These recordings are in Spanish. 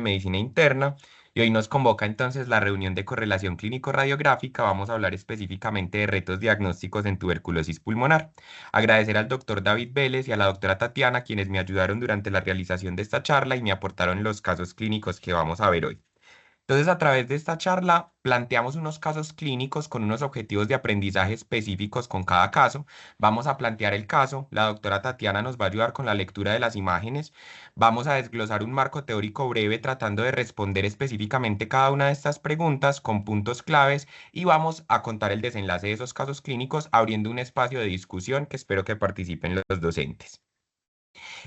Medicina Interna y hoy nos convoca entonces la reunión de correlación clínico-radiográfica. Vamos a hablar específicamente de retos diagnósticos en tuberculosis pulmonar. Agradecer al doctor David Vélez y a la doctora Tatiana, quienes me ayudaron durante la realización de esta charla y me aportaron los casos clínicos que vamos a ver hoy. Entonces, a través de esta charla, planteamos unos casos clínicos con unos objetivos de aprendizaje específicos con cada caso. Vamos a plantear el caso, la doctora Tatiana nos va a ayudar con la lectura de las imágenes. Vamos a desglosar un marco teórico breve tratando de responder específicamente cada una de estas preguntas con puntos claves y vamos a contar el desenlace de esos casos clínicos abriendo un espacio de discusión que espero que participen los docentes.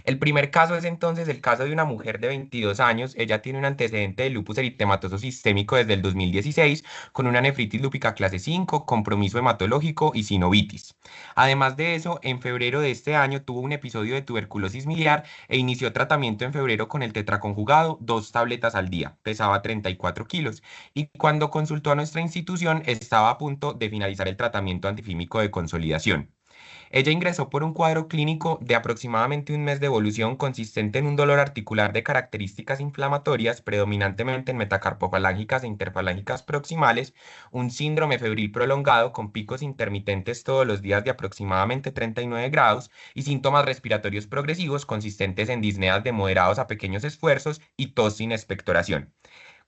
El primer caso es entonces el caso de una mujer de 22 años. Ella tiene un antecedente de lupus eritematoso sistémico desde el 2016, con una nefritis lúpica clase 5, compromiso hematológico y sinovitis. Además de eso, en febrero de este año tuvo un episodio de tuberculosis miliar e inició tratamiento en febrero con el tetraconjugado, 2 tabletas al día. Pesaba 34 kilos. Y cuando consultó a nuestra institución, estaba a punto de finalizar el tratamiento antifímico de consolidación. Ella ingresó por un cuadro clínico de aproximadamente un mes de evolución consistente en un dolor articular de características inflamatorias, predominantemente en metacarpofalángicas e interfalángicas proximales, un síndrome febril prolongado con picos intermitentes todos los días de aproximadamente 39 grados y síntomas respiratorios progresivos consistentes en disneas de moderados a pequeños esfuerzos y tos sin expectoración.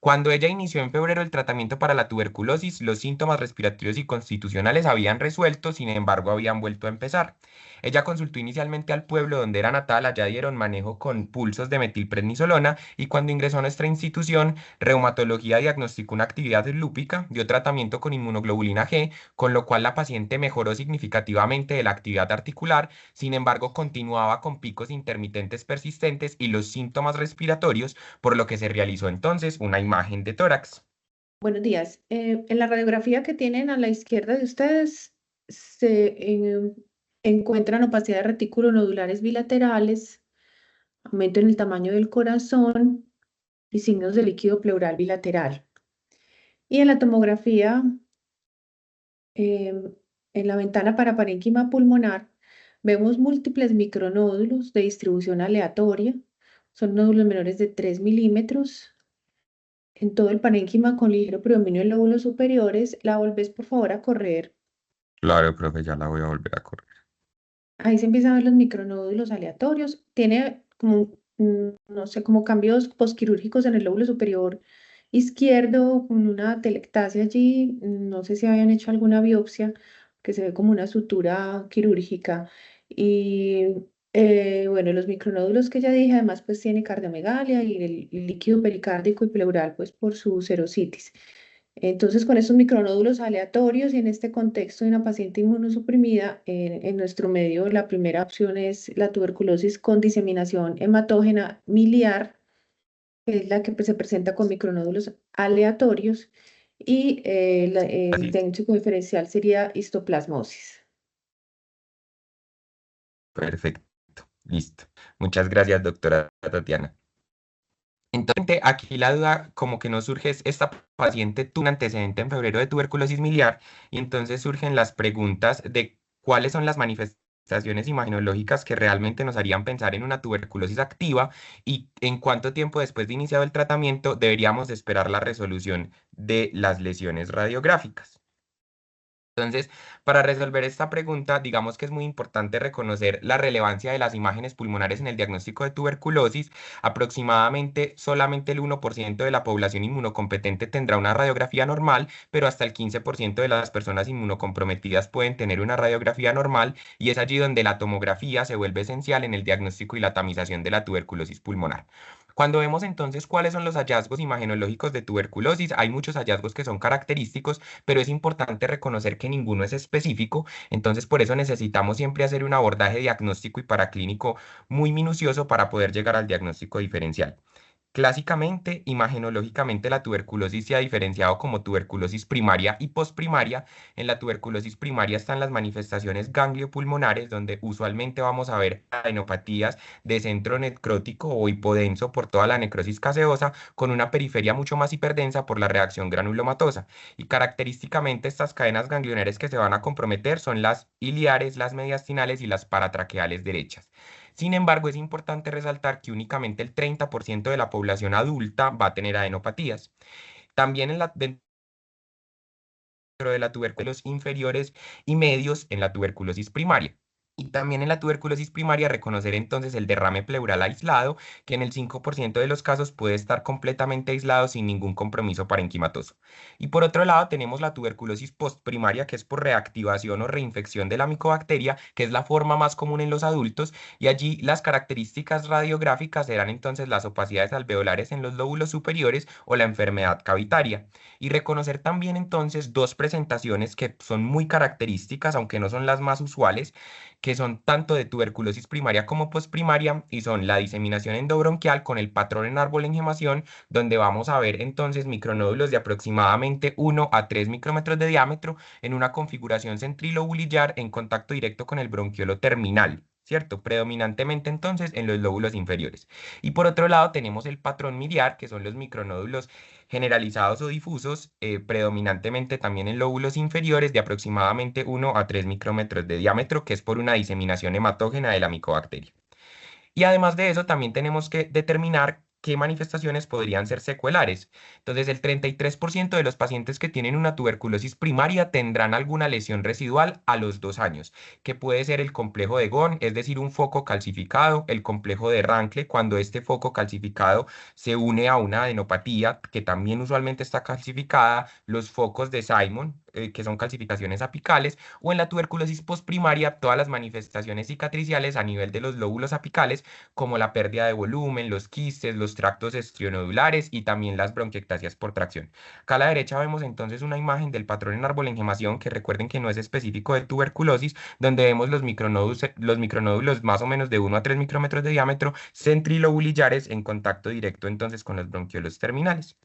Cuando ella inició en febrero el tratamiento para la tuberculosis, los síntomas respiratorios y constitucionales habían resuelto, sin embargo, habían vuelto a empezar. Ella consultó inicialmente al pueblo donde era natal, allá dieron manejo con pulsos de metilprednisolona y cuando ingresó a nuestra institución, reumatología diagnosticó una actividad lúpica, dio tratamiento con inmunoglobulina G, con lo cual la paciente mejoró significativamente de la actividad articular, sin embargo, continuaba con picos intermitentes persistentes y los síntomas respiratorios, por lo que se realizó entonces una imagen de tórax. Buenos días. En la radiografía que tienen a la izquierda de ustedes se encuentran opacidad de retículos nodulares bilaterales, aumento en el tamaño del corazón y signos de líquido pleural bilateral. Y en la tomografía, em, en la ventana para parénquima pulmonar, vemos múltiples micronódulos de distribución aleatoria. Son nódulos menores de 3 milímetros en todo el parénquima con ligero predominio en lóbulos superiores. La volvés por favor a correr. Claro, profe, ya la voy a volver a correr. Ahí se empiezan a ver los micronódulos aleatorios. Tiene como, no sé, como cambios posquirúrgicos en el lóbulo superior izquierdo, con una telectasia allí. No sé si habían hecho alguna biopsia, que se ve como una sutura quirúrgica. Y bueno, los micronódulos que ya dije, además, pues tiene cardiomegalia y el líquido pericárdico y pleural, pues por su serositis. Entonces, con esos micronódulos aleatorios y en este contexto de una paciente inmunosuprimida, en nuestro medio la primera opción es la tuberculosis con diseminación hematógena miliar, que es la que se presenta con micronódulos aleatorios, y el Así, diagnóstico diferencial sería histoplasmosis. perfecto, listo. Muchas gracias, doctora Tatiana. Entonces, aquí la duda como que no surge es, esta paciente tuvo un antecedente en febrero de tuberculosis miliar y entonces surgen las preguntas de cuáles son las manifestaciones imagenológicas que realmente nos harían pensar en una tuberculosis activa y en cuánto tiempo después de iniciado el tratamiento deberíamos esperar la resolución de las lesiones radiográficas. Entonces, para resolver esta pregunta, digamos que es muy importante reconocer la relevancia de las imágenes pulmonares en el diagnóstico de tuberculosis. Aproximadamente solamente el 1% de la población inmunocompetente tendrá una radiografía normal, pero hasta el 15% de las personas inmunocomprometidas pueden tener una radiografía normal y es allí donde la tomografía se vuelve esencial en el diagnóstico y la tamización de la tuberculosis pulmonar. Cuando vemos entonces cuáles son los hallazgos imagenológicos de tuberculosis, hay muchos hallazgos que son característicos, pero es importante reconocer que ninguno es específico, entonces por eso necesitamos siempre hacer un abordaje diagnóstico y paraclínico muy minucioso para poder llegar al diagnóstico diferencial. Clásicamente, imagenológicamente, la tuberculosis se ha diferenciado como tuberculosis primaria y posprimaria. En la tuberculosis primaria están las manifestaciones gangliopulmonares, donde usualmente vamos a ver adenopatías de centro necrótico o hipodenso por toda la necrosis caseosa, con una periferia mucho más hiperdensa por la reacción granulomatosa. Y característicamente estas cadenas ganglionares que se van a comprometer son las iliares, las mediastinales y las paratraqueales derechas. Sin embargo, es importante resaltar que únicamente el 30% de la población adulta va a tener adenopatías. También dentro de la tuberculosis inferiores y medios en la tuberculosis primaria. Y también en la tuberculosis primaria reconocer entonces el derrame pleural aislado, que en el 5% de los casos puede estar completamente aislado sin ningún compromiso parenquimatoso. Y por otro lado tenemos la tuberculosis postprimaria, que es por reactivación o reinfección de la micobacteria, que es la forma más común en los adultos, y allí las características radiográficas serán entonces las opacidades alveolares en los lóbulos superiores o la enfermedad cavitaria. Y reconocer también entonces dos presentaciones que son muy características, aunque no son las más usuales, que son tanto de tuberculosis primaria como postprimaria, y son la diseminación endobronquial con el patrón en árbol en gemación, donde vamos a ver entonces micronódulos de aproximadamente 1 a 3 micrómetros de diámetro en una configuración centrilobulillar en contacto directo con el bronquiolo terminal. ¿Cierto? Predominantemente entonces en los lóbulos inferiores. Y por otro lado tenemos el patrón miliar, que son los micronódulos generalizados o difusos, predominantemente también en lóbulos inferiores de aproximadamente 1 a 3 micrómetros de diámetro, que es por una diseminación hematógena de la micobacteria. Y además de eso, también tenemos que determinar qué manifestaciones podrían ser secuelares. Entonces, el 33% de los pacientes que tienen una tuberculosis primaria tendrán alguna lesión residual a los 2 años, que puede ser el complejo de Ghon, es decir, un foco calcificado, el complejo de Rancle, cuando este foco calcificado se une a una adenopatía, que también usualmente está calcificada, los focos de Simon, que son calcificaciones apicales, o en la tuberculosis postprimaria, todas las manifestaciones cicatriciales a nivel de los lóbulos apicales, como la pérdida de volumen, los quistes, los tractos esternodulares y también las bronquiectasias por tracción. Acá a la derecha vemos entonces una imagen del patrón en árbol en gemación, que recuerden que no es específico de tuberculosis, donde vemos los micronódulos más o menos de 1 a 3 micrómetros de diámetro, centrilobulillares en contacto directo entonces con los bronquiolos terminales.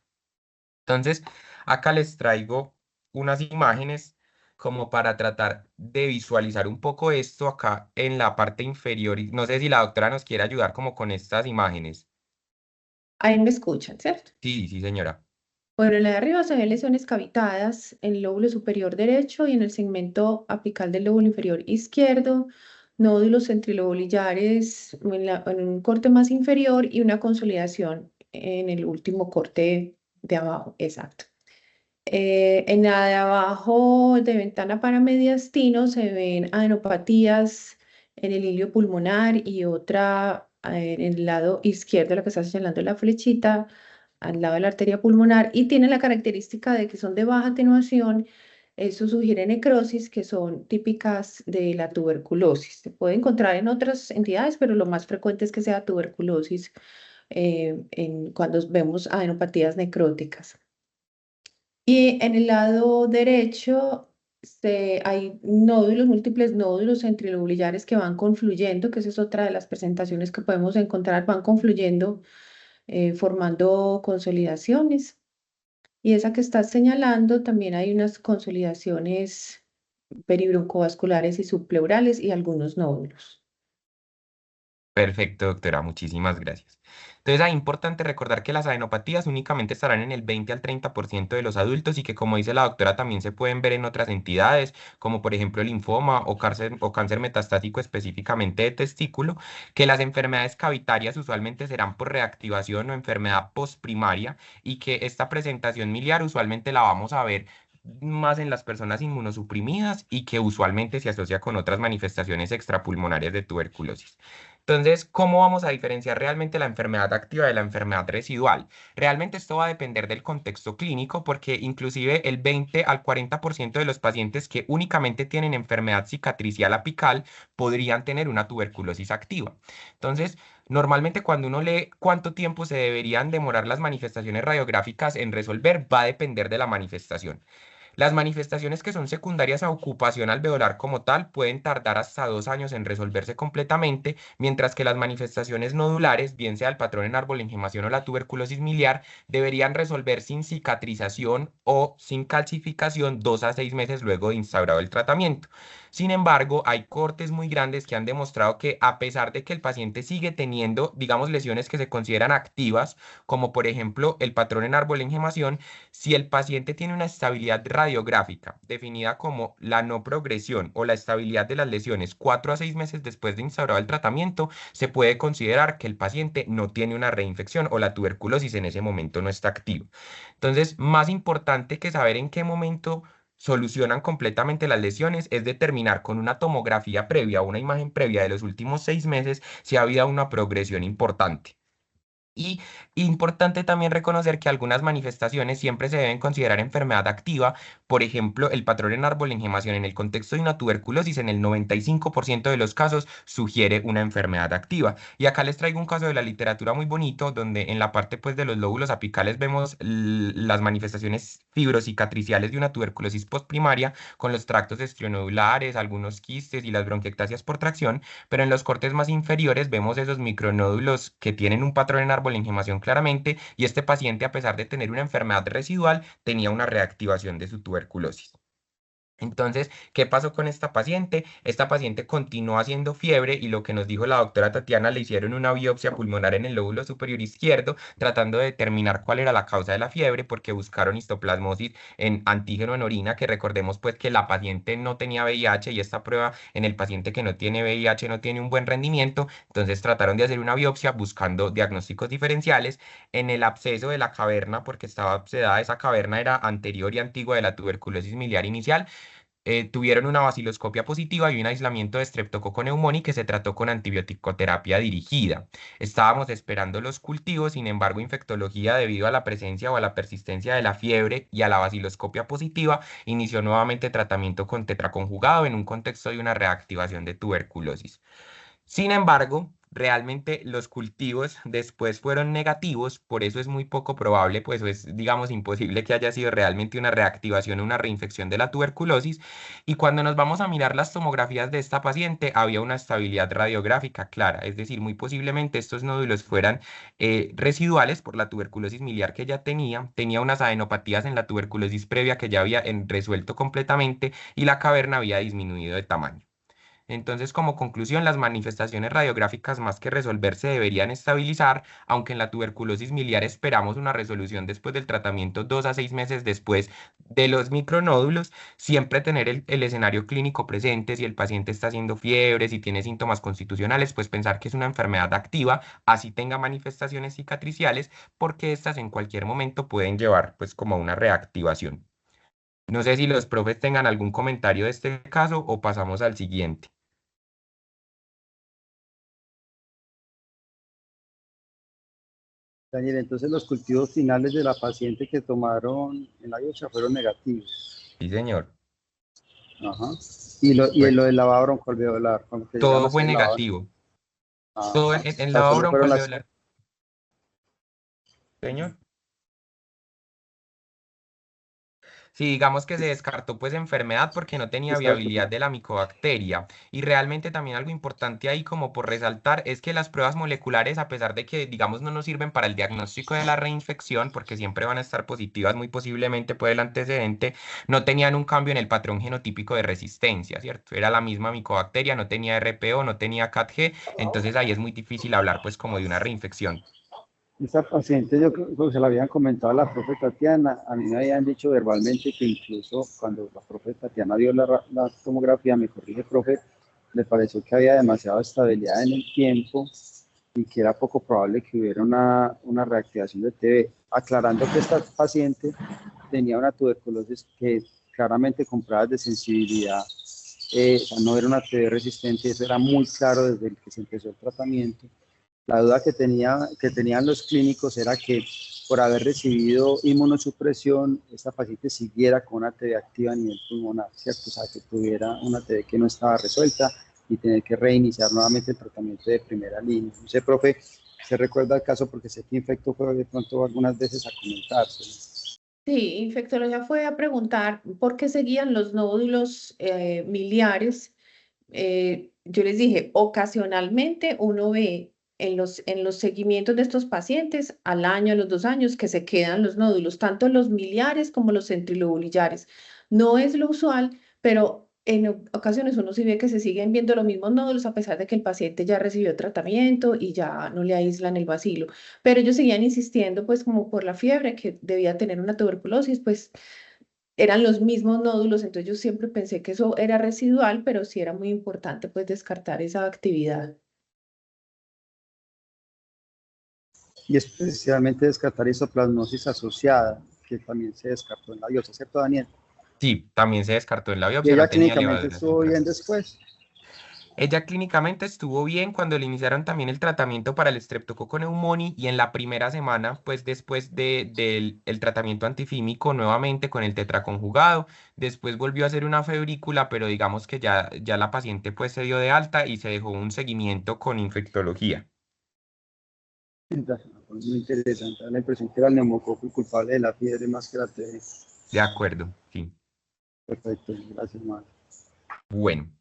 Entonces, acá les traigo unas imágenes como para tratar de visualizar un poco esto acá en la parte inferior. Y no sé si la doctora nos quiere ayudar como con estas imágenes. Ahí me escuchan, ¿cierto? Sí, sí, señora. Bueno, en la de arriba se ven lesiones cavitadas en el lóbulo superior derecho y en el segmento apical del lóbulo inferior izquierdo, nódulos centrilobulillares en un corte más inferior y una consolidación en el último corte de abajo, exacto. En la de abajo de ventana para mediastino se ven adenopatías en el hilio pulmonar y otra en el lado izquierdo, la que está señalando la flechita, al lado de la arteria pulmonar, y tienen la característica de que son de baja atenuación. Eso sugiere necrosis que son típicas de la tuberculosis. Se puede encontrar en otras entidades, pero lo más frecuente es que sea tuberculosis cuando vemos adenopatías necróticas. Y en el lado derecho hay nódulos, múltiples nódulos centrilobulillares que van confluyendo, que esa es otra de las presentaciones que podemos encontrar, van confluyendo, formando consolidaciones. Y esa que estás señalando, también hay unas consolidaciones peribroncovasculares y subpleurales y algunos nódulos. Perfecto, doctora, muchísimas gracias. Entonces, es importante recordar que las adenopatías únicamente estarán en el 20 al 30% de los adultos y que, como dice la doctora, también se pueden ver en otras entidades, como por ejemplo el linfoma o cáncer metastático específicamente de testículo, que las enfermedades cavitarias usualmente serán por reactivación o enfermedad postprimaria, y que esta presentación miliar usualmente la vamos a ver más en las personas inmunosuprimidas y que usualmente se asocia con otras manifestaciones extrapulmonarias de tuberculosis. Entonces, ¿cómo vamos a diferenciar realmente la enfermedad activa de la enfermedad residual? Realmente esto va a depender del contexto clínico, porque inclusive el 20 al 40% de los pacientes que únicamente tienen enfermedad cicatricial apical podrían tener una tuberculosis activa. Entonces, normalmente cuando uno lee cuánto tiempo se deberían demorar las manifestaciones radiográficas en resolver, va a depender de la manifestación. Las manifestaciones que son secundarias a ocupación alveolar como tal pueden tardar hasta 2 años en resolverse completamente, mientras que las manifestaciones nodulares, bien sea el patrón en árbol, engemación o la tuberculosis miliar, deberían resolver sin cicatrización o sin calcificación 2 a 6 meses luego de instaurado el tratamiento. Sin embargo, hay cortes muy grandes que han demostrado que, a pesar de que el paciente sigue teniendo, digamos, lesiones que se consideran activas, como por ejemplo el patrón en árbol engemación, si el paciente tiene una estabilidad radiográfica, definida como la no progresión o la estabilidad de las lesiones 4 a 6 meses después de instaurado el tratamiento, se puede considerar que el paciente no tiene una reinfección o la tuberculosis en ese momento no está activa. Entonces, más importante que saber en qué momento solucionan completamente las lesiones es determinar con una tomografía previa o una imagen previa de los últimos 6 meses si ha habido una progresión importante. Y importante también reconocer que algunas manifestaciones siempre se deben considerar enfermedad activa. Por ejemplo, el patrón en árbol en gemación en el contexto de una tuberculosis en el 95% de los casos sugiere una enfermedad activa. Y acá les traigo un caso de la literatura muy bonito donde en la parte pues de los lóbulos apicales vemos las manifestaciones fibrocicatriciales de una tuberculosis postprimaria con los tractos esternodulares, algunos quistes y las bronquiectasias por tracción, pero en los cortes más inferiores vemos esos micronódulos que tienen un patrón en árbol en gemación claramente, y este paciente, a pesar de tener una enfermedad residual, tenía una reactivación de su tuberculosis. Entonces, ¿qué pasó con esta paciente? Esta paciente continuó haciendo fiebre y lo que nos dijo la doctora Tatiana, le hicieron una biopsia pulmonar en el lóbulo superior izquierdo, tratando de determinar cuál era la causa de la fiebre, porque buscaron histoplasmosis en antígeno en orina, que recordemos pues que la paciente no tenía VIH y esta prueba en el paciente que no tiene VIH no tiene un buen rendimiento, entonces trataron de hacer una biopsia buscando diagnósticos diferenciales en el absceso de la caverna, porque estaba obsedada, esa caverna era anterior y antigua de la tuberculosis miliar inicial. Tuvieron una baciloscopia positiva y un aislamiento de Streptococcus pneumoniae que se trató con antibiótico-terapia dirigida. Estábamos esperando los cultivos, sin embargo, infectología, debido a la presencia o a la persistencia de la fiebre y a la baciloscopia positiva, inició nuevamente tratamiento con tetraconjugado en un contexto de una reactivación de tuberculosis. Sin embargo, realmente los cultivos después fueron negativos, por eso es muy poco probable, pues o es, digamos, imposible que haya sido realmente una reactivación o una reinfección de la tuberculosis. Y cuando nos vamos a mirar las tomografías de esta paciente, había una estabilidad radiográfica clara, es decir, muy posiblemente estos nódulos fueran residuales por la tuberculosis miliar que ya tenía unas adenopatías en la tuberculosis previa que ya había resuelto completamente y la caverna había disminuido de tamaño. Entonces, como conclusión, las manifestaciones radiográficas más que resolverse deberían estabilizar, aunque en la tuberculosis miliar esperamos una resolución después del tratamiento 2 a 6 meses después de los micronódulos, siempre tener el escenario clínico presente, si el paciente está haciendo fiebre, si tiene síntomas constitucionales, pues pensar que es una enfermedad activa, así tenga manifestaciones cicatriciales, porque estas en cualquier momento pueden llevar pues como a una reactivación. No sé si los profes tengan algún comentario de este caso o pasamos al siguiente. Daniel, entonces los cultivos finales de la paciente que tomaron en la biopsia fueron negativos. Sí, señor. Ajá. Y Bueno, lo del lavado broncoalveolar, cuando que llegaron a todo fue hacer el lavado. negativo. Todo Ajá. en O sea, lavado solo fueron las. broncoalveolar, señor. Sí, digamos que se descartó pues enfermedad porque no tenía Exacto. viabilidad de la micobacteria. Y realmente también algo importante ahí como por resaltar es que las pruebas moleculares, a pesar de que digamos no nos sirven para el diagnóstico de la reinfección, porque siempre van a estar positivas muy posiblemente por el antecedente, no tenían un cambio en el patrón genotípico de resistencia, ¿cierto? Era la misma micobacteria, no tenía RPO, no tenía CATG, entonces ahí es muy difícil hablar pues como de una reinfección. Esta paciente, yo creo que se la habían comentado a la profe Tatiana, a mí me habían dicho verbalmente que incluso cuando la profe Tatiana dio la tomografía, me corrige, profe, le pareció que había demasiada estabilidad en el tiempo y que era poco probable que hubiera una reactivación de TB, aclarando que esta paciente tenía una tuberculosis que claramente con pruebas de sensibilidad, o sea, no era una TB resistente, eso era muy claro desde el que se empezó el tratamiento. La duda que tenían los clínicos era que por haber recibido inmunosupresión, esta paciente siguiera con una TB activa a nivel pulmonar, ¿cierto? O sea, que tuviera una TB que no estaba resuelta y tener que reiniciar nuevamente el tratamiento de primera línea. No sé, profe, se recuerda el caso porque sé que Infecto fue de pronto algunas veces a comentarse. Sí, infectología fue a preguntar por qué seguían los nódulos miliares. Yo les dije, ocasionalmente uno ve en los seguimientos de estos pacientes al año, a los 2 años, que se quedan los nódulos, tanto los miliares como los centrilobulillares. No es lo usual, pero en ocasiones uno sí ve que se siguen viendo los mismos nódulos a pesar de que el paciente ya recibió tratamiento y ya no le aíslan el bacilo. Pero ellos seguían insistiendo, pues como por la fiebre, que debía tener una tuberculosis, pues eran los mismos nódulos, entonces yo siempre pensé que eso era residual, pero sí era muy importante pues descartar esa actividad. Y especialmente descartar isoplasmosis asociada, que también se descartó en la biopsia, ¿cierto, Daniel? Sí, también se descartó en la Y biopsia, ella no tenía clínicamente levaduras estuvo bien intrastas. después. Ella clínicamente estuvo bien cuando le iniciaron también el tratamiento para el Streptococcus pneumoniae y en la primera semana, pues después del el tratamiento antifímico nuevamente con el tetraconjugado, después volvió a hacer una febrícula, pero digamos que ya la paciente pues se dio de alta y se dejó un seguimiento con infectología. Muy interesante. Da la impresión que era el neumococo el culpable de la fiebre más que la TB. De acuerdo, sí. Perfecto, gracias, Mar. Bueno.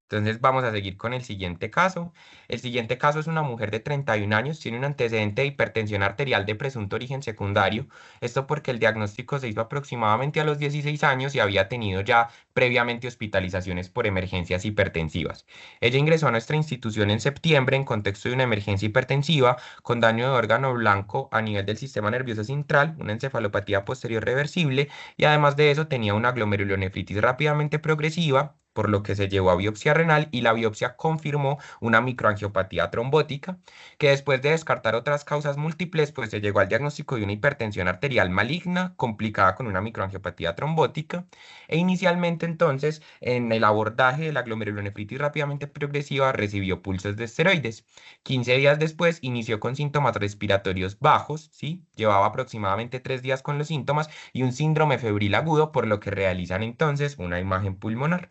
Entonces vamos a seguir con el siguiente caso. El siguiente caso es una mujer de 31 años, tiene un antecedente de hipertensión arterial de presunto origen secundario. Esto porque el diagnóstico se hizo aproximadamente a los 16 años y había tenido ya previamente hospitalizaciones por emergencias hipertensivas. Ella ingresó a nuestra institución en septiembre en contexto de una emergencia hipertensiva con daño de órgano blanco a nivel del sistema nervioso central, una encefalopatía posterior reversible y además de eso tenía una glomerulonefritis rápidamente progresiva, por lo que se llevó a biopsia renal y la biopsia confirmó una microangiopatía trombótica, que después de descartar otras causas múltiples, pues se llegó al diagnóstico de una hipertensión arterial maligna complicada con una microangiopatía trombótica. E inicialmente entonces, en el abordaje de la glomerulonefritis rápidamente progresiva, recibió pulsos de esteroides. 15 días después inició con síntomas respiratorios bajos, ¿sí? Llevaba aproximadamente 3 días con los síntomas y un síndrome febril agudo, por lo que realizan entonces una imagen pulmonar.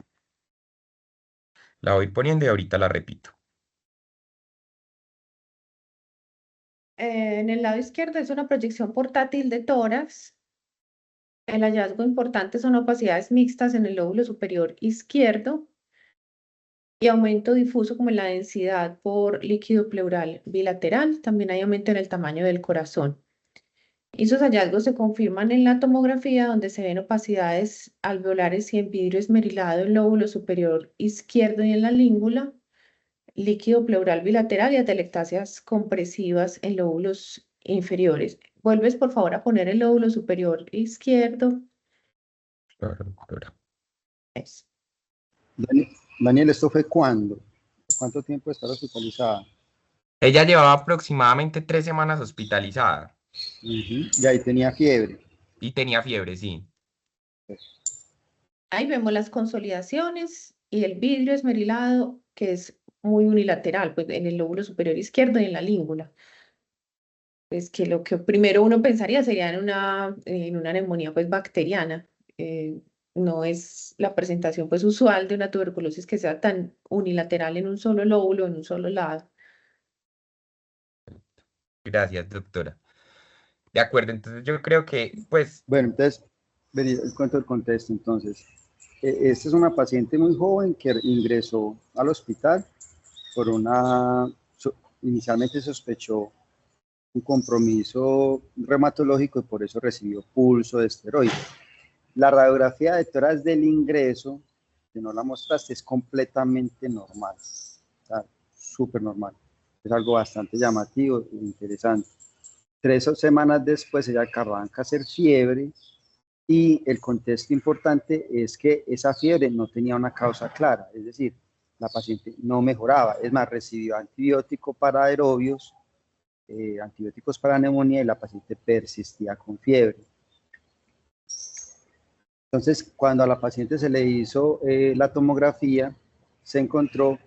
La voy poniendo y ahorita la repito. En el lado izquierdo es una proyección portátil de tórax. El hallazgo importante son opacidades mixtas en el lóbulo superior izquierdo y aumento difuso como en la densidad por líquido pleural bilateral. También hay aumento en el tamaño del corazón. Y esos hallazgos se confirman en la tomografía, donde se ven opacidades alveolares y en vidrio esmerilado en el lóbulo superior izquierdo y en la língula, líquido pleural bilateral y atelectasias compresivas en lóbulos inferiores. Vuelves, por favor, a poner el lóbulo superior izquierdo. Claro, doctora. Eso. Daniel, ¿esto fue cuándo? ¿Cuánto tiempo de estar hospitalizada? Ella llevaba aproximadamente 3 semanas hospitalizada Y ahí tenía fiebre. y tenía fiebre, sí. Ahí vemos las consolidaciones y el vidrio esmerilado, que es muy unilateral, pues en el lóbulo superior izquierdo y en la língula. Pues que lo que primero uno pensaría sería en una neumonía pues bacteriana. No es la presentación pues usual de una tuberculosis que sea tan unilateral en un solo lóbulo, en un solo lado. Gracias, doctora. De acuerdo, entonces yo creo que, pues, Bueno, entonces, les cuento el contexto. Entonces, esta es una paciente muy joven que ingresó al hospital por inicialmente sospechó un compromiso reumatológico y por eso recibió pulso de esteroides. La radiografía de tórax del ingreso, que no la mostraste, es completamente normal, o sea, súper normal. Es algo bastante llamativo e interesante. 3 semanas después ella arranca a hacer fiebre y el contexto importante es que esa fiebre no tenía una causa clara, es decir, la paciente no mejoraba, es más, recibió antibiótico para aerobios, antibióticos para neumonía y la paciente persistía con fiebre. Entonces, cuando a la paciente se le hizo la tomografía, se encontró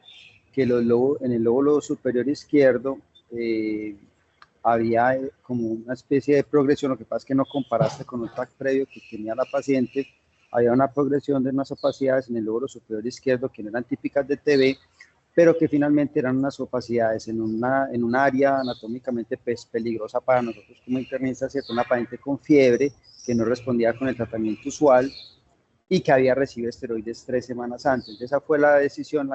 que en el lóbulo superior izquierdo había como una especie de progresión. Lo que pasa es que no comparaste con un TAC previo que tenía la paciente. Había una progresión de unas opacidades en el lóbulo superior izquierdo que no eran típicas de TB, pero que finalmente eran unas opacidades en un área anatómicamente peligrosa para nosotros como internistas, ¿cierto? Una paciente con fiebre que no respondía con el tratamiento usual y que había recibido esteroides 3 semanas antes. Esa fue la decisión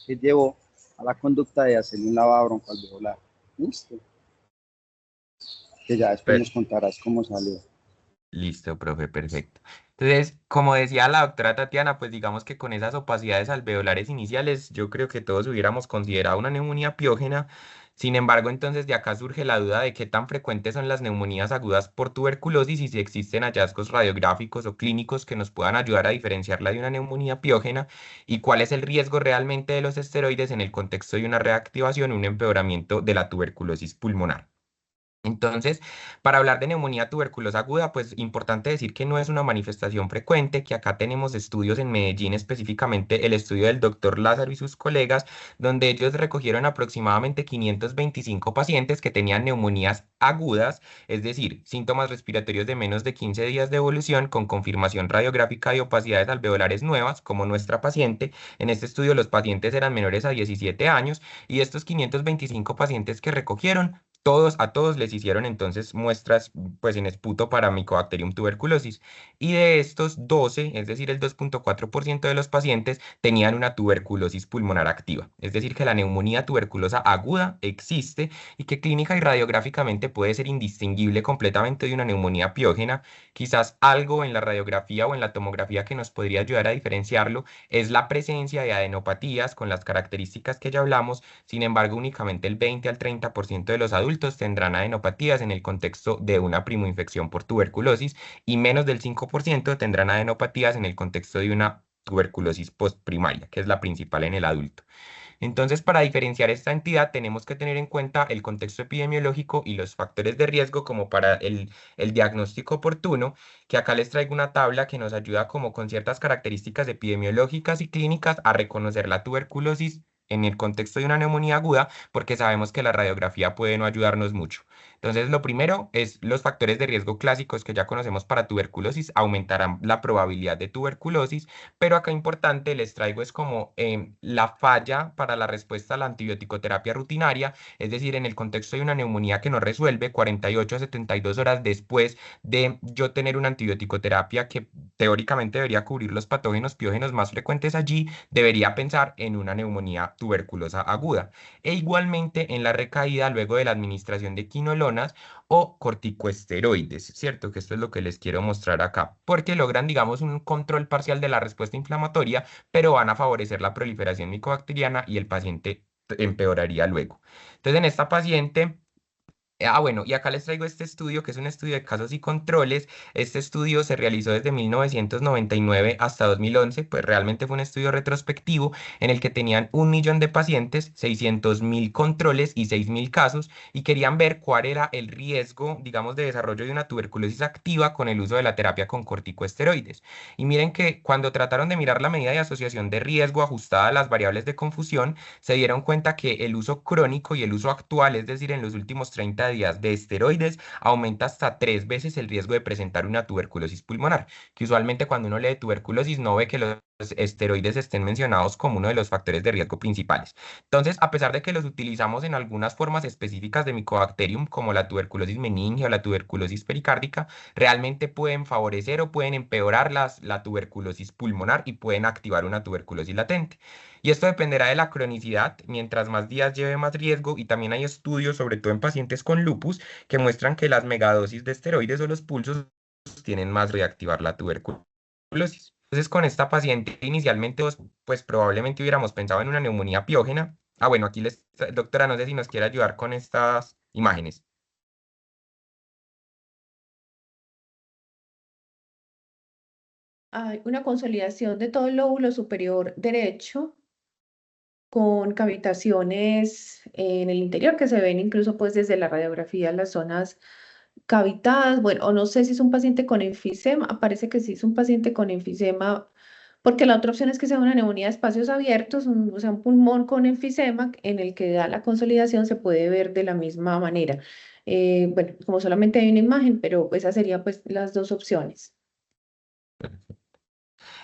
que llevó a la conducta de hacer un lavado broncoalveolar. ¿Listo? Que ya después nos contarás cómo salió. Listo, profe, perfecto. Entonces, como decía la doctora Tatiana, pues digamos que con esas opacidades alveolares iniciales, yo creo que todos hubiéramos considerado una neumonía piógena. Sin embargo, entonces de acá surge la duda de qué tan frecuentes son las neumonías agudas por tuberculosis y si existen hallazgos radiográficos o clínicos que nos puedan ayudar a diferenciarla de una neumonía piógena y cuál es el riesgo realmente de los esteroides en el contexto de una reactivación o un empeoramiento de la tuberculosis pulmonar. Entonces, para hablar de neumonía tuberculosa aguda, pues importante decir que no es una manifestación frecuente, que acá tenemos estudios en Medellín, específicamente el estudio del doctor Lázaro y sus colegas, donde ellos recogieron aproximadamente 525 pacientes que tenían neumonías agudas, es decir, síntomas respiratorios de menos de 15 días de evolución con confirmación radiográfica de opacidades alveolares nuevas, como nuestra paciente. En este estudio los pacientes eran menores a 17 años y estos 525 pacientes que recogieron a todos les hicieron entonces muestras pues en esputo para Mycobacterium tuberculosis y de estos 12, es decir, el 2,4% de los pacientes tenían una tuberculosis pulmonar activa. Es decir, que la neumonía tuberculosa aguda existe y que clínica y radiográficamente puede ser indistinguible completamente de una neumonía piógena. Quizás algo en la radiografía o en la tomografía que nos podría ayudar a diferenciarlo es la presencia de adenopatías con las características que ya hablamos. Sin embargo, únicamente el 20 al 30% de los adultos tendrán adenopatías en el contexto de una primoinfección por tuberculosis y menos del 5% tendrán adenopatías en el contexto de una tuberculosis postprimaria, que es la principal en el adulto. Entonces, para diferenciar esta entidad, tenemos que tener en cuenta el contexto epidemiológico y los factores de riesgo como para el diagnóstico oportuno, que acá les traigo una tabla que nos ayuda como con ciertas características epidemiológicas y clínicas a reconocer la tuberculosis en el contexto de una neumonía aguda, porque sabemos que la radiografía puede no ayudarnos mucho. Entonces, lo primero es los factores de riesgo clásicos que ya conocemos para tuberculosis, aumentarán la probabilidad de tuberculosis, pero acá importante les traigo es como la falla para la respuesta a la antibiótico-terapia rutinaria, es decir, en el contexto de una neumonía que no resuelve 48 a 72 horas después de yo tener una antibiótico-terapia que teóricamente debería cubrir los patógenos piógenos más frecuentes allí, debería pensar en una neumonía tuberculosa aguda. E igualmente en la recaída luego de la administración de quinolonas o corticosteroides, ¿cierto? Que esto es lo que les quiero mostrar acá, porque logran, digamos, un control parcial de la respuesta inflamatoria, pero van a favorecer la proliferación micobacteriana y el paciente empeoraría luego. Entonces, en esta paciente... bueno, y acá les traigo este estudio, que es un estudio de casos y controles. Este estudio se realizó desde 1999 hasta 2011, pues realmente fue un estudio retrospectivo en el que tenían 1 millón de pacientes, 600.000 controles y 6.000 casos, y querían ver cuál era el riesgo, digamos, de desarrollo de una tuberculosis activa con el uso de la terapia con corticosteroides. Y miren que cuando trataron de mirar la medida de asociación de riesgo ajustada a las variables de confusión, se dieron cuenta que el uso crónico y el uso actual, es decir, en los últimos 30 días de esteroides, aumenta hasta 3 veces el riesgo de presentar una tuberculosis pulmonar, que usualmente cuando uno lee tuberculosis no ve que los esteroides estén mencionados como uno de los factores de riesgo principales. Entonces, a pesar de que los utilizamos en algunas formas específicas de Mycobacterium, como la tuberculosis meningia o la tuberculosis pericárdica, realmente pueden favorecer o pueden empeorar la tuberculosis pulmonar y pueden activar una tuberculosis latente. Y esto dependerá de la cronicidad, mientras más días lleve más riesgo, y también hay estudios, sobre todo en pacientes con lupus, que muestran que las megadosis de esteroides o los pulsos tienen más reactivar la tuberculosis. Entonces, con esta paciente inicialmente, pues probablemente hubiéramos pensado en una neumonía piógena. Ah, bueno, aquí les, doctora, no sé si nos quiere ayudar con estas imágenes. Hay una consolidación de todo el lóbulo superior derecho con cavitaciones en el interior que se ven incluso pues desde la radiografía las zonas cavitadas. Bueno, o no sé si es un paciente con enfisema, parece que sí es un paciente con enfisema, porque la otra opción es que sea una neumonía de espacios abiertos, o sea, un pulmón con enfisema en el que da la consolidación se puede ver de la misma manera. Bueno, como solamente hay una imagen, pero esas serían pues las dos opciones.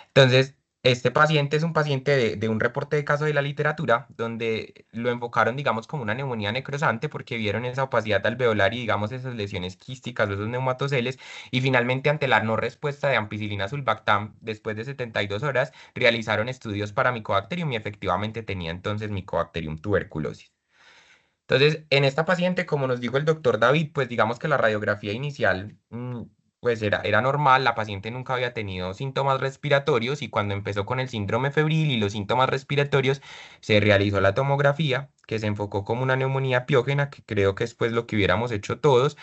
Entonces, este paciente es un paciente de un reporte de caso de la literatura donde lo enfocaron, digamos, como una neumonía necrosante porque vieron esa opacidad alveolar y, digamos, esas lesiones quísticas o esos neumatoceles. Y finalmente, ante la no respuesta de ampicilina sulbactam, después de 72 horas, realizaron estudios para Mycobacterium y efectivamente tenía entonces Mycobacterium tuberculosis. Entonces, en esta paciente, como nos dijo el doctor David, pues digamos que la radiografía inicial pues era normal, la paciente nunca había tenido síntomas respiratorios y cuando empezó con el síndrome febril y los síntomas respiratorios, se realizó la tomografía, que se enfocó como una neumonía piógena, que creo que es pues lo que hubiéramos hecho todos,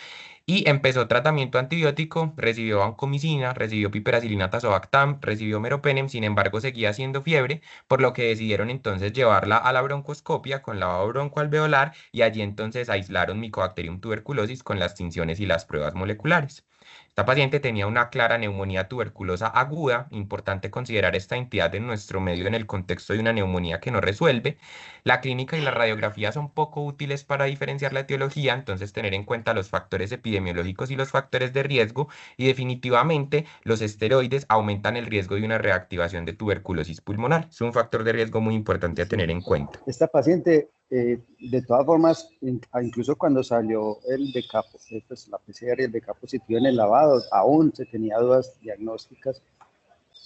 y empezó tratamiento antibiótico, recibió vancomicina, recibió piperacilina tazobactam, recibió meropenem, sin embargo seguía haciendo fiebre, por lo que decidieron entonces llevarla a la broncoscopia con lavado broncoalveolar y allí entonces aislaron Mycobacterium tuberculosis con las tinciones y las pruebas moleculares. Esta paciente tenía una clara neumonía tuberculosa aguda, importante considerar esta entidad en nuestro medio en el contexto de una neumonía que no resuelve. La clínica y la radiografía son poco útiles para diferenciar la etiología, entonces tener en cuenta los factores epidemiológicos y los factores de riesgo y definitivamente los esteroides aumentan el riesgo de una reactivación de tuberculosis pulmonar. Es un factor de riesgo muy importante a Sí. tener en cuenta. Esta paciente, de todas formas, incluso cuando salió el BK, pues la PCR y el BK positivo en el lavado, aún se tenía dudas diagnósticas,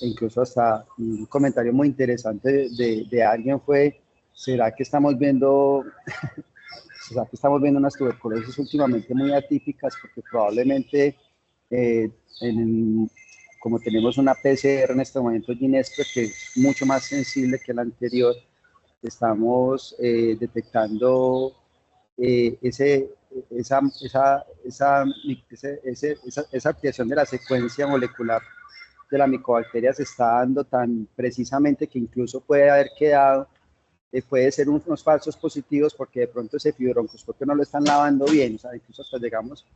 e incluso hasta un comentario muy interesante de alguien fue, ¿será que estamos viendo, será que estamos viendo unas tuberculosis últimamente muy atípicas? Porque probablemente, eh, en, como tenemos una PCR en este momento, Ginesper, que es mucho más sensible que la anterior, estamos detectando esa ampliación de la secuencia molecular de la micobacteria se está dando tan precisamente que incluso puede haber quedado, puede ser unos falsos positivos porque de pronto ese fibroncoscopio no lo están lavando bien, o sea, incluso hasta llegamos,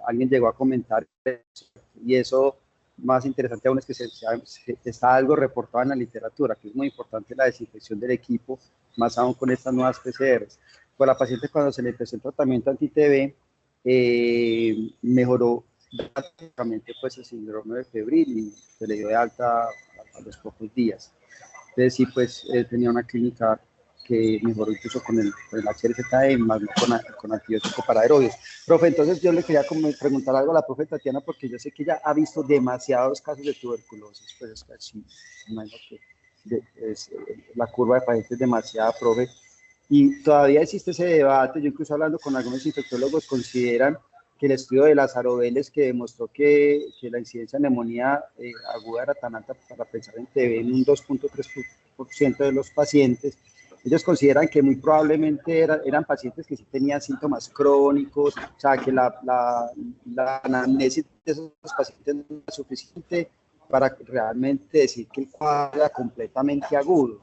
alguien llegó a comentar eso, y eso más interesante aún es que se está algo reportado en la literatura, que es muy importante la desinfección del equipo, más aún con estas nuevas PCRs. Pues la paciente cuando se le empezó el tratamiento anti-TB, mejoró drásticamente pues el síndrome de febril y se le dio de alta a los pocos días. Entonces sí, pues tenía una clínica que mejoró incluso con el HRZE, más no con antibiótico para aerobios. Profe, entonces yo le quería como preguntar algo a la profe Tatiana, porque yo sé que ella ha visto demasiados casos de tuberculosis, pues es que sí, imagino que la curva de pacientes es demasiada, profe, y todavía existe ese debate. Yo incluso hablando con algunos infectólogos consideran que el estudio de Lázaro Vélez, que demostró que la incidencia de neumonía aguda era tan alta para pensar en TB en un 2.3% de los pacientes, ellos consideran que muy probablemente eran pacientes que sí tenían síntomas crónicos, o sea, que la anamnesis de esos pacientes no era suficiente para realmente decir que el cuadro era completamente agudo.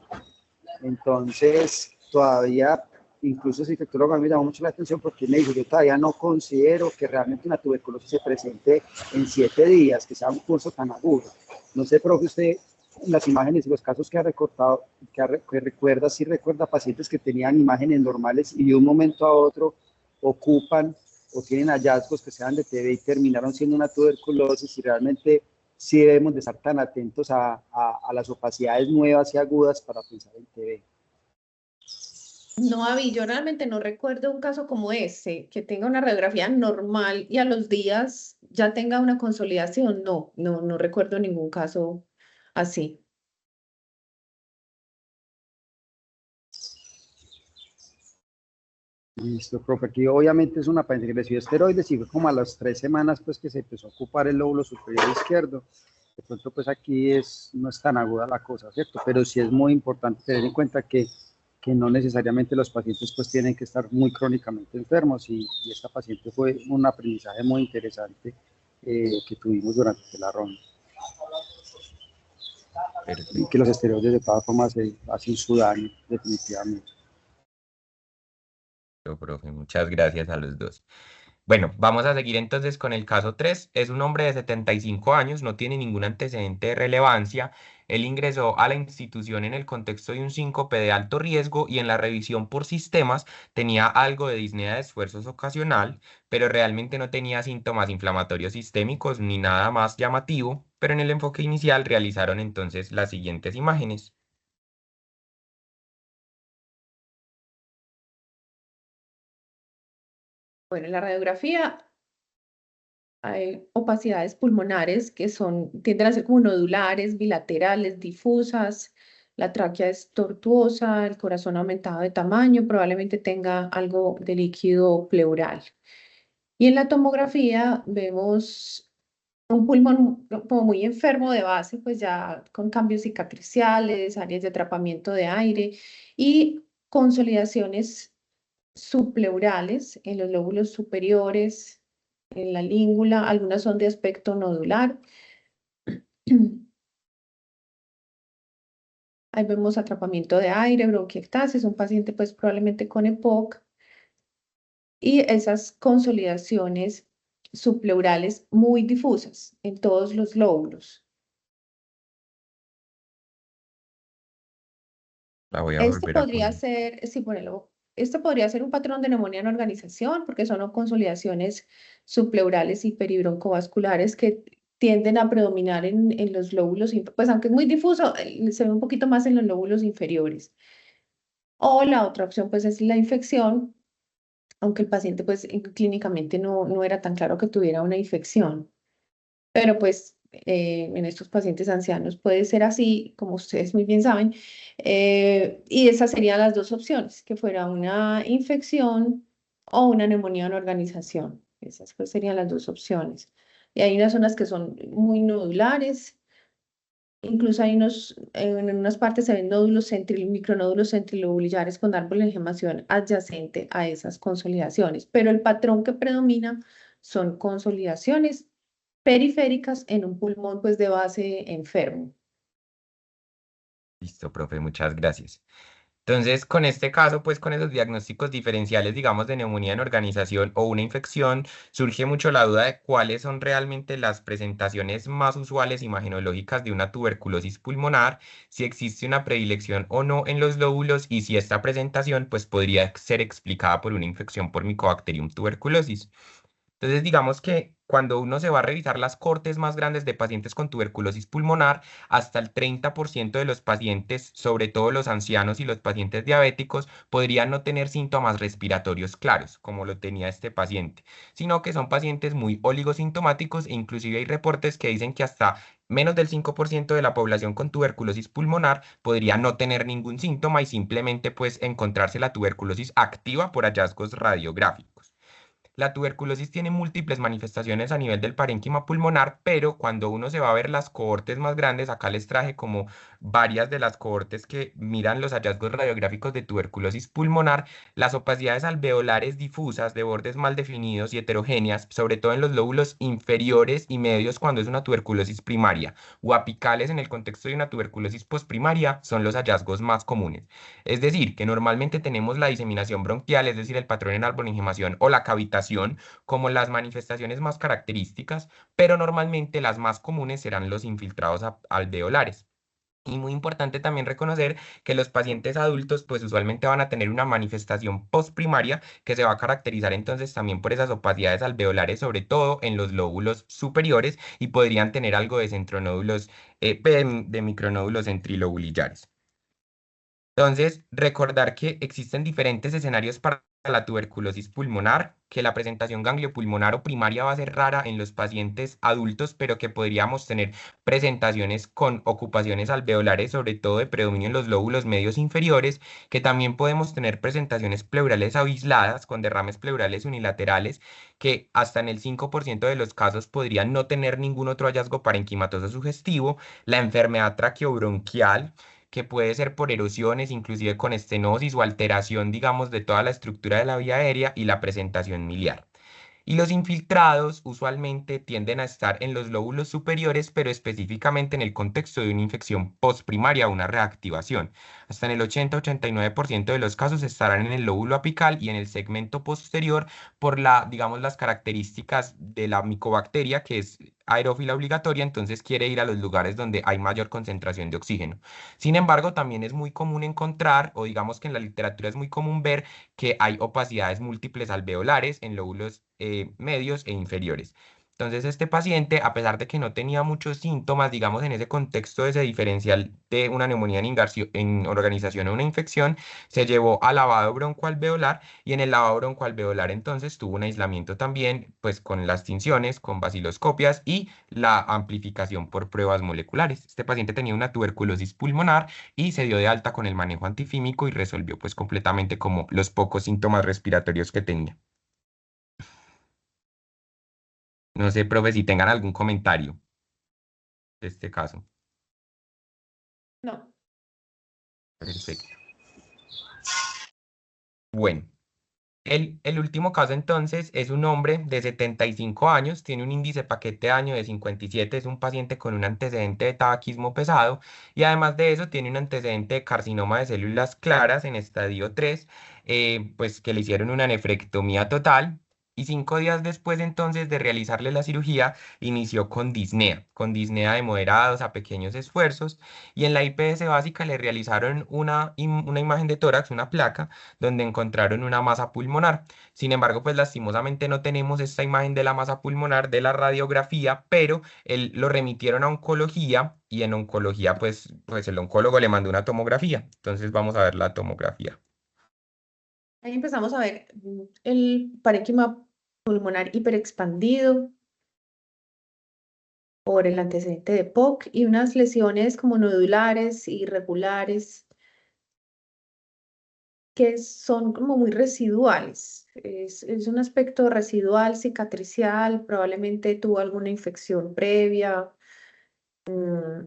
Entonces, todavía, incluso ese infectólogo me llamó mucho la atención porque me dijo, yo todavía no considero que realmente una tuberculosis se presente en 7 días, que sea un curso tan agudo. No sé, profe, usted, las imágenes y los casos que ha recortado, que recuerda, sí recuerda pacientes que tenían imágenes normales y de un momento a otro ocupan o tienen hallazgos que sean de TB y terminaron siendo una tuberculosis, y realmente sí debemos de estar tan atentos a las opacidades nuevas y agudas para pensar en TB. No, Avi, yo realmente no recuerdo un caso como ese, que tenga una radiografía normal y a los días ya tenga una consolidación. No recuerdo ningún caso así. Listo, profe. Aquí obviamente es una paciente que recibió esteroides y fue como a las 3 semanas pues que se empezó a ocupar el lóbulo superior izquierdo. De pronto pues aquí no es tan aguda la cosa, ¿cierto? Pero sí es muy importante tener en cuenta que no necesariamente los pacientes pues tienen que estar muy crónicamente enfermos, y esta paciente fue un aprendizaje muy interesante que tuvimos durante la ronda. Y que los esteroides de todas formas hacen su daño definitivamente. Profe, muchas gracias a los dos. Bueno, vamos a seguir entonces con el caso 3. Es un hombre de 75 años, no tiene ningún antecedente de relevancia. Él ingresó a la institución en el contexto de un síncope de alto riesgo y en la revisión por sistemas tenía algo de disnea de esfuerzos ocasional, pero realmente no tenía síntomas inflamatorios sistémicos ni nada más llamativo. Pero en el enfoque inicial realizaron entonces las siguientes imágenes. Bueno, en la radiografía hay opacidades pulmonares que tienden a ser como nodulares, bilaterales, difusas. La tráquea es tortuosa, el corazón aumentado de tamaño, probablemente tenga algo de líquido pleural. Y en la tomografía vemos un pulmón como muy enfermo de base, pues ya con cambios cicatriciales, áreas de atrapamiento de aire y consolidaciones subpleurales en los lóbulos superiores, en la língula, algunas son de aspecto nodular. Ahí vemos atrapamiento de aire, bronquiectasis, un paciente pues probablemente con EPOC y esas consolidaciones subpleurales muy difusas en todos los lóbulos. La voy a Este volver a podría poner. ser, sí, ponelo, esto podría ser un patrón de neumonía en organización, porque son consolidaciones subpleurales y peribroncovasculares que tienden a predominar en los lóbulos, pues aunque es muy difuso, se ve un poquito más en los lóbulos inferiores. O la otra opción, pues, es la infección, aunque el paciente, pues, clínicamente no era tan claro que tuviera una infección. Pero pues en estos pacientes ancianos puede ser así, como ustedes muy bien saben, y esas serían las dos opciones, que fuera una infección o una neumonía en organización. Esas pues serían las dos opciones. Y hay unas zonas que son muy nodulares, incluso hay en unas partes se ven nódulos micronódulos centrilobulillares con árbol de engemación adyacente a esas consolidaciones, pero el patrón que predomina son consolidaciones periféricas en un pulmón pues de base enfermo. Listo, profe, muchas gracias. Entonces, con este caso, pues con esos diagnósticos diferenciales, digamos, de neumonía en organización o una infección, surge mucho la duda de cuáles son realmente las presentaciones más usuales imagenológicas de una tuberculosis pulmonar, si existe una predilección o no en los lóbulos y si esta presentación, pues, podría ser explicada por una infección por Mycobacterium tuberculosis. Entonces, digamos que cuando uno se va a revisar las cohortes más grandes de pacientes con tuberculosis pulmonar, hasta el 30% de los pacientes, sobre todo los ancianos y los pacientes diabéticos, podrían no tener síntomas respiratorios claros, como lo tenía este paciente, sino que son pacientes muy oligosintomáticos e inclusive hay reportes que dicen que hasta menos del 5% de la población con tuberculosis pulmonar podría no tener ningún síntoma y simplemente pues encontrarse la tuberculosis activa por hallazgos radiográficos. La tuberculosis tiene múltiples manifestaciones a nivel del parénquima pulmonar, pero cuando uno se va a ver las cohortes más grandes, acá les traje como varias de las cohortes que miran los hallazgos radiográficos de tuberculosis pulmonar, las opacidades alveolares difusas de bordes mal definidos y heterogéneas, sobre todo en los lóbulos inferiores y medios cuando es una tuberculosis primaria, o apicales en el contexto de una tuberculosis postprimaria, son los hallazgos más comunes. Es decir, que normalmente tenemos la diseminación bronquial, es decir, el patrón en arborigimación o la cavitación como las manifestaciones más características, pero normalmente las más comunes serán los infiltrados alveolares. Y muy importante también reconocer que los pacientes adultos pues usualmente van a tener una manifestación postprimaria que se va a caracterizar entonces también por esas opacidades alveolares, sobre todo en los lóbulos superiores y podrían tener algo de centronódulos, de micronódulos centrilobulillares. Entonces, recordar que existen diferentes escenarios para la tuberculosis pulmonar, que la presentación gangliopulmonar o primaria va a ser rara en los pacientes adultos, pero que podríamos tener presentaciones con ocupaciones alveolares, sobre todo de predominio en los lóbulos medios inferiores, que también podemos tener presentaciones pleurales aisladas con derrames pleurales unilaterales, que hasta en el 5% de los casos podrían no tener ningún otro hallazgo parenquimatoso sugestivo, la enfermedad traqueobronquial que puede ser por erosiones, inclusive con estenosis o alteración, digamos, de toda la estructura de la vía aérea y la presentación miliar. Y los infiltrados usualmente tienden a estar en los lóbulos superiores, pero específicamente en el contexto de una infección postprimaria o una reactivación. Hasta en el 80-89% de los casos estarán en el lóbulo apical y en el segmento posterior por digamos, las características de la micobacteria, que es aerófila obligatoria, entonces quiere ir a los lugares donde hay mayor concentración de oxígeno. Sin embargo, también es muy común encontrar, o digamos que en la literatura es muy común ver, que hay opacidades múltiples alveolares en lóbulos medios e inferiores. Entonces, este paciente, a pesar de que no tenía muchos síntomas, digamos, en ese contexto de ese diferencial de una neumonía en organización o una infección, se llevó a lavado broncoalveolar y en el lavado broncoalveolar entonces tuvo un aislamiento también, pues con las tinciones, con vaciloscopias y la amplificación por pruebas moleculares. Este paciente tenía una tuberculosis pulmonar y se dio de alta con el manejo antifímico y resolvió pues completamente como los pocos síntomas respiratorios que tenía. No sé, profe, si tengan algún comentario de este caso. No. Perfecto. Bueno. El último caso entonces es un hombre de 75 años, tiene un índice paquete de año de 57, es un paciente con un antecedente de tabaquismo pesado y además de eso tiene un antecedente de carcinoma de células claras en estadio 3, pues que le hicieron una nefrectomía total y 5 días después entonces de realizarle la cirugía inició con disnea de moderados a pequeños esfuerzos y en la IPS básica le realizaron una imagen de tórax, una placa donde encontraron una masa pulmonar. Sin embargo, pues lastimosamente no tenemos esta imagen de la masa pulmonar de la radiografía, pero él lo remitieron a oncología y en oncología, pues el oncólogo le mandó una tomografía. Entonces vamos a ver la tomografía. Ahí empezamos a ver el parénquima pulmonar hiperexpandido por el antecedente de POC y unas lesiones como nodulares, irregulares, que son como muy residuales. Es un aspecto residual, cicatricial, probablemente tuvo alguna infección previa. Mm,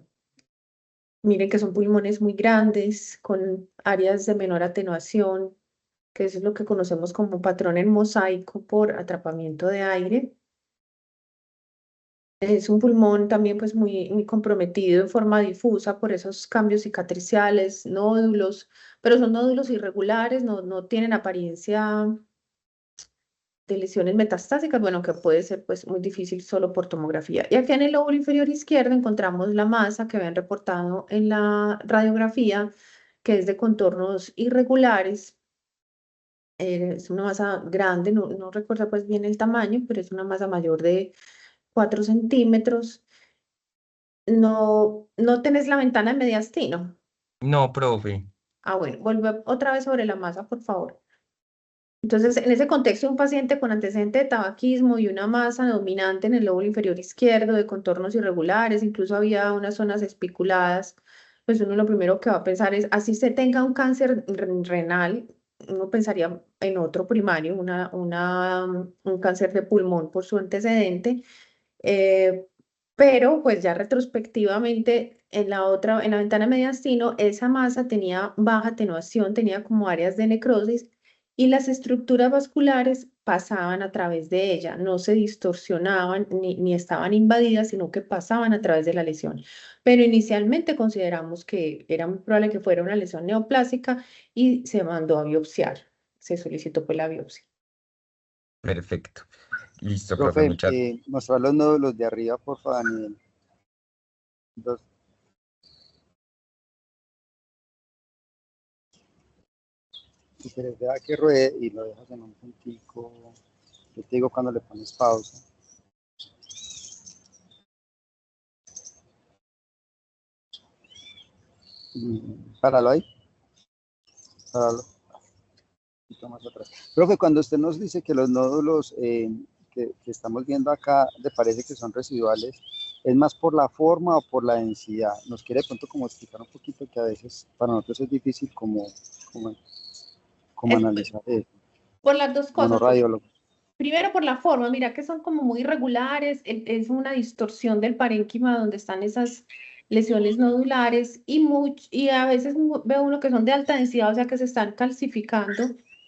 Miren que son pulmones muy grandes, con áreas de menor atenuación, que eso es lo que conocemos como patrón en mosaico por atrapamiento de aire. Es un pulmón también pues muy comprometido en forma difusa por esos cambios cicatriciales, nódulos, pero son nódulos irregulares, no tienen apariencia de lesiones metastásicas, bueno, que puede ser pues muy difícil solo por tomografía. Y aquí en el lóbulo inferior izquierdo encontramos la masa que habían reportado en la radiografía, que es de contornos irregulares. Es una masa grande, no recuerdo pues bien el tamaño, pero es una masa mayor de 4 centímetros. No tenés la ventana de mediastino. No, profe. Ah, bueno, vuelve otra vez sobre la masa, por favor. Entonces, en ese contexto, un paciente con antecedente de tabaquismo y una masa dominante en el lóbulo inferior izquierdo, de contornos irregulares, incluso había unas zonas espiculadas, pues uno lo primero que va a pensar es, así se tenga un cáncer renal, uno pensaría en otro primario, un cáncer de pulmón por su antecedente, eh, pero pues ya retrospectivamente en la ventana de mediastino, esa masa tenía baja atenuación, tenía como áreas de necrosis y las estructuras vasculares pasaban a través de ella, no se distorsionaban ni estaban invadidas, sino que pasaban a través de la lesión. Pero inicialmente consideramos que era muy probable que fuera una lesión neoplásica y se mandó a biopsiar, se solicitó pues la biopsia. Perfecto. Listo, profe, Profe, muchas. mostrar los nódulos de arriba, por favor, Daniel. Dos. Si quieres, deja que ruede y lo dejas en un puntico. Yo te digo cuando le pones pausa. Páralo ahí. Páralo. Un poquito más atrás. Profe, cuando usted nos dice que los nódulos que estamos viendo acá, le parece que son residuales, ¿es más por la forma o por la densidad? ¿Nos quiere de pronto como explicar un poquito que a veces para nosotros es difícil como Es analizar eso? por las dos Como no cosas. radiólogo. Primero por la forma, mira que son como muy irregulares, es una distorsión del parénquima donde están esas lesiones nodulares y a veces veo uno que son de alta densidad, o sea que se están calcificando.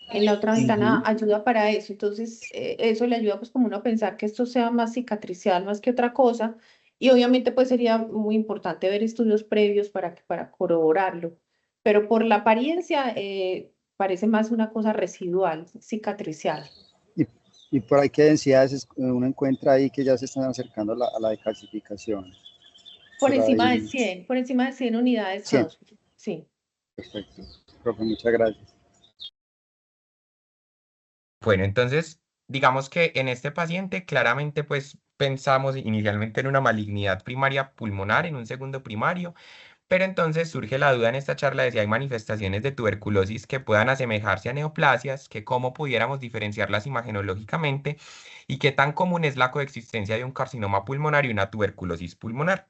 En la otra ventana ayuda para eso, entonces eso le ayuda pues como uno a pensar que esto sea más cicatricial más que otra cosa y obviamente pues sería muy importante ver estudios previos para corroborarlo, pero por la apariencia parece más una cosa residual, cicatricial. Y por ahí, ¿qué densidades uno encuentra ahí que ya se están acercando a la decalcificación? Por Por encima de ahí, 100, por encima de 100 unidades 100. Gauss. Sí. Perfecto. Profe, muchas gracias. Bueno, entonces, digamos que en este paciente claramente pues pensamos inicialmente en una malignidad primaria pulmonar, en un segundo primario, pero entonces surge la duda en esta charla de si hay manifestaciones de tuberculosis que puedan asemejarse a neoplasias, que cómo pudiéramos diferenciarlas imagenológicamente y qué tan común es la coexistencia de un carcinoma pulmonar y una tuberculosis pulmonar.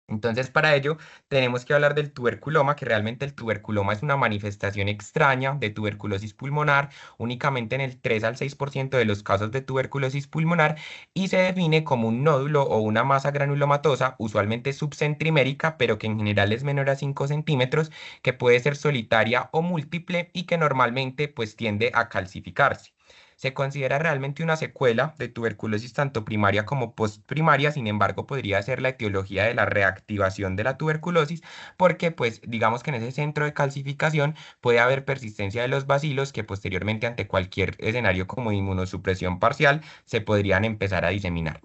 Entonces, para ello, tenemos que hablar del tuberculoma, que realmente el tuberculoma es una manifestación extraña de tuberculosis pulmonar, únicamente en el 3 al 6% de los casos de tuberculosis pulmonar, y se define como un nódulo o una masa granulomatosa, usualmente subcentrimérica, pero que en general es menor a 5 centímetros, que puede ser solitaria o múltiple y que normalmente pues tiende a calcificarse. Se considera realmente una secuela de tuberculosis tanto primaria como postprimaria, sin embargo, podría ser la etiología de la reactivación de la tuberculosis, porque pues digamos que en ese centro de calcificación puede haber persistencia de los bacilos que posteriormente ante cualquier escenario como inmunosupresión parcial se podrían empezar a diseminar.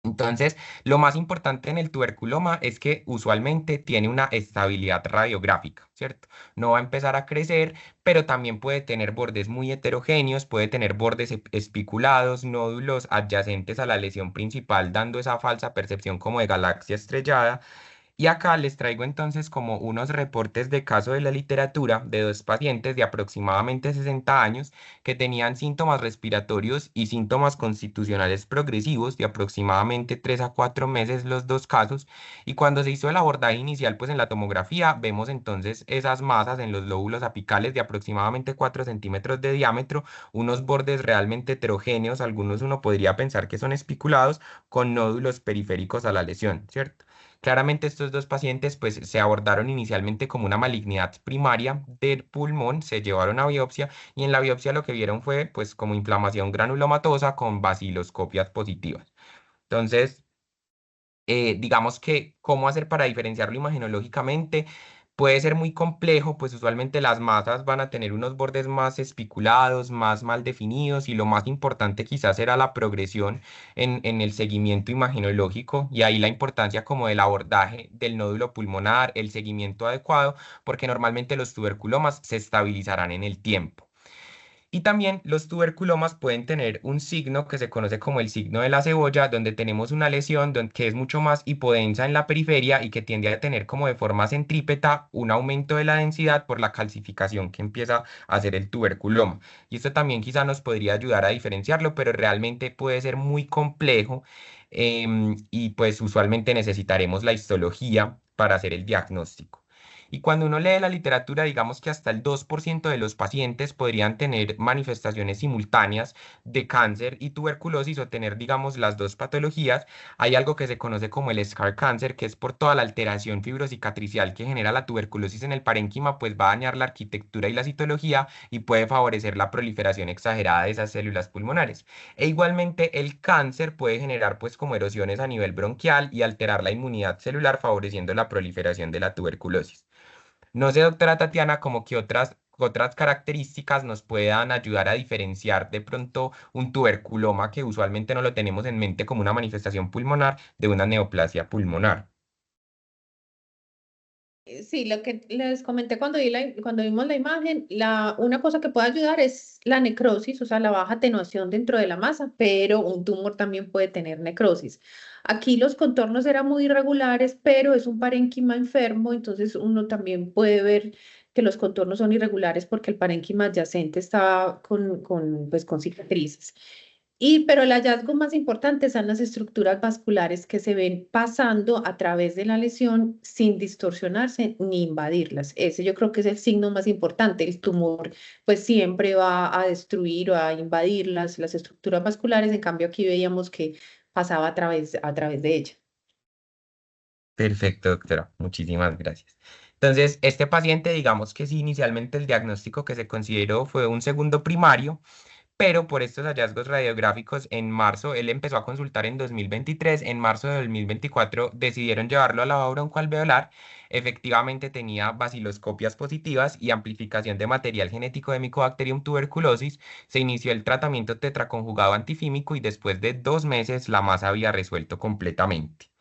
Entonces, lo más importante en el tuberculoma es que usualmente tiene una estabilidad radiográfica, ¿cierto? No va a empezar a crecer, pero también puede tener bordes muy heterogéneos, puede tener bordes espiculados, nódulos adyacentes a la lesión principal, dando esa falsa percepción como de galaxia estrellada. Y acá les traigo entonces como unos reportes de caso de la literatura de dos pacientes de aproximadamente 60 años que tenían síntomas respiratorios y síntomas constitucionales progresivos de aproximadamente 3 a 4 meses los dos casos. Y cuando se hizo el abordaje inicial, pues en la tomografía vemos entonces esas masas en los lóbulos apicales de aproximadamente 4 centímetros de diámetro, unos bordes realmente heterogéneos, algunos uno podría pensar que son espiculados con nódulos periféricos a la lesión, ¿cierto? Claramente estos dos pacientes pues se abordaron inicialmente como una malignidad primaria del pulmón, se llevaron a biopsia y en la biopsia lo que vieron fue pues como inflamación granulomatosa con baciloscopias positivas. Entonces, digamos que cómo hacer para diferenciarlo imagenológicamente puede ser muy complejo, pues usualmente las masas van a tener unos bordes más espiculados, más mal definidos y lo más importante quizás será la progresión en el seguimiento imagenológico y ahí la importancia como del abordaje del nódulo pulmonar, el seguimiento adecuado, porque normalmente los tuberculomas se estabilizarán en el tiempo. Y también los tuberculomas pueden tener un signo que se conoce como el signo de la cebolla, donde tenemos una lesión que es mucho más hipodensa en la periferia y que tiende a tener como de forma centrípeta un aumento de la densidad por la calcificación que empieza a hacer el tuberculoma. Y esto también quizá nos podría ayudar a diferenciarlo, pero realmente puede ser muy complejo y pues usualmente necesitaremos la histología para hacer el diagnóstico. Y cuando uno lee la literatura, digamos que hasta el 2% de los pacientes podrían tener manifestaciones simultáneas de cáncer y tuberculosis o tener, digamos, las dos patologías. Hay algo que se conoce como el scar cancer, que es por toda la alteración fibrocicatricial que genera la tuberculosis en el parénquima, pues va a dañar la arquitectura y la citología y puede favorecer la proliferación exagerada de esas células pulmonares. E igualmente el cáncer puede generar pues como erosiones a nivel bronquial y alterar la inmunidad celular favoreciendo la proliferación de la tuberculosis. No sé, doctora Tatiana, como que otras características nos puedan ayudar a diferenciar de pronto un tuberculoma que usualmente no lo tenemos en mente como una manifestación pulmonar de una neoplasia pulmonar. Sí, lo que les comenté cuando vimos la imagen, una cosa que puede ayudar es la necrosis, o sea, la baja atenuación dentro de la masa, pero un tumor también puede tener necrosis. Aquí los contornos eran muy irregulares, pero es un parénquima enfermo, entonces uno también puede ver que los contornos son irregulares porque el parénquima adyacente está pues, con cicatrices. Pero el hallazgo más importante son las estructuras vasculares que se ven pasando a través de la lesión sin distorsionarse ni invadirlas. Ese yo creo que es el signo más importante. El tumor pues siempre va a destruir o a invadir las estructuras vasculares. En cambio aquí veíamos que pasaba a través de ella. Perfecto, doctora. Muchísimas gracias. Entonces, este paciente, digamos que sí, inicialmente el diagnóstico que se consideró fue un segundo primario, pero por estos hallazgos radiográficos en marzo, él empezó a consultar en 2023, en marzo de 2024 decidieron llevarlo a la broncoalveolar, efectivamente tenía baciloscopias positivas y amplificación de material genético de Mycobacterium tuberculosis, se inició el tratamiento tetraconjugado antifímico y después de 2 meses la masa había resuelto completamente.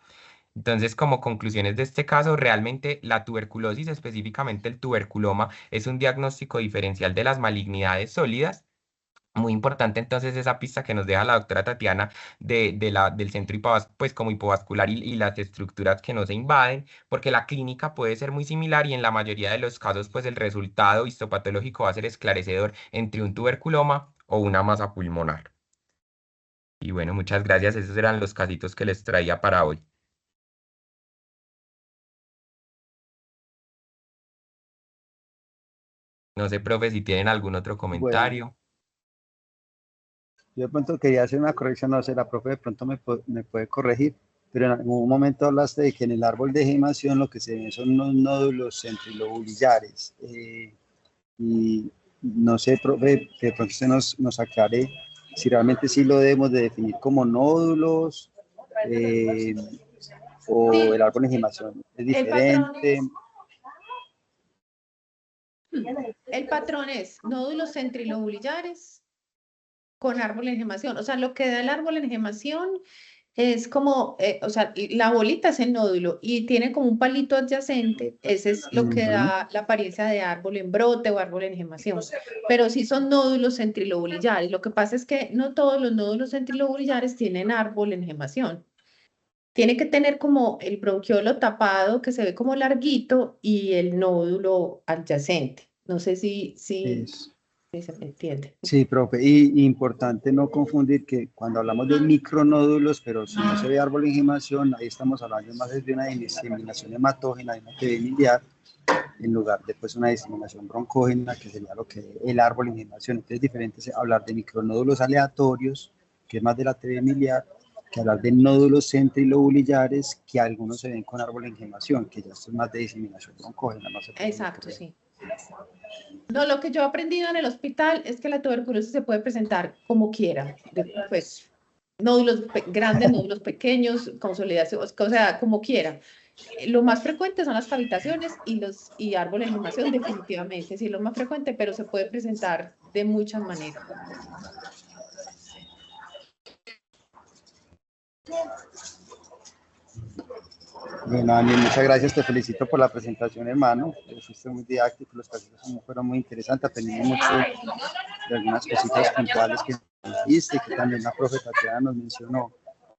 Entonces, como conclusiones de este caso, realmente la tuberculosis, específicamente el tuberculoma, es un diagnóstico diferencial de las malignidades sólidas. Muy importante entonces esa pista que nos deja la doctora Tatiana del centro pues como hipovascular y las estructuras que no se invaden, porque la clínica puede ser muy similar y en la mayoría de los casos pues el resultado histopatológico va a ser esclarecedor entre un tuberculoma o una masa pulmonar. Y bueno, muchas gracias. Esos eran los casitos que les traía para hoy. No sé, profe, si tienen algún otro Bueno, comentario. yo de pronto quería hacer una corrección, no sé, la profe de pronto me puede corregir, pero en algún momento hablaste de que en el árbol de gemación lo que se ven son unos nódulos centrilobulillares. Y no sé, profe, que de pronto usted nos aclare si realmente sí lo debemos de definir como nódulos o Sí, el árbol de gemación es el patrón diferente. es, el patrón es nódulos centrilobulillares con árbol en gemación. O sea, lo que da el árbol en gemación es como, o sea, la bolita es el nódulo y tiene como un palito adyacente. Ese es lo que Ujú. da la apariencia de árbol en brote o árbol en gemación. Pero sí son nódulos centrilobulillares. Lo que pasa es que no todos los nódulos centrilobulillares tienen árbol en gemación. Tiene que tener como el bronquiolo tapado que se ve como larguito y el nódulo adyacente. No sé Eso. si se me entiende. Sí, profe, y importante no confundir que cuando hablamos de micronódulos, pero si no se ve árbol de gemación, ahí estamos hablando más de una diseminación hematógena, de una TV miliar, en lugar de pues, una diseminación broncógena, que sería lo que el árbol de gemación. Entonces es diferente hablar de micronódulos aleatorios, que es más de la TV miliar, que hablar de nódulos centrilobulillares, que algunos se ven con árbol de gemación, que ya esto es más de diseminación broncógena, no sé por qué me Exacto, ocurre. sí. No, lo que yo he aprendido en el hospital es que la tuberculosis se puede presentar como quiera, pues nódulos grandes, nódulos pequeños, consolidación, o sea, como quiera. Lo más frecuente son las cavitaciones y árboles de gemación, definitivamente, sí, lo más frecuente, pero se puede presentar de muchas maneras. Bueno, Daniel, muchas gracias, te felicito por la presentación, hermano. Fuiste muy didáctico, los casos fueron muy interesantes, aprendimos mucho de algunas cositas puntuales que dijiste, que también la profe Tatiana nos mencionó.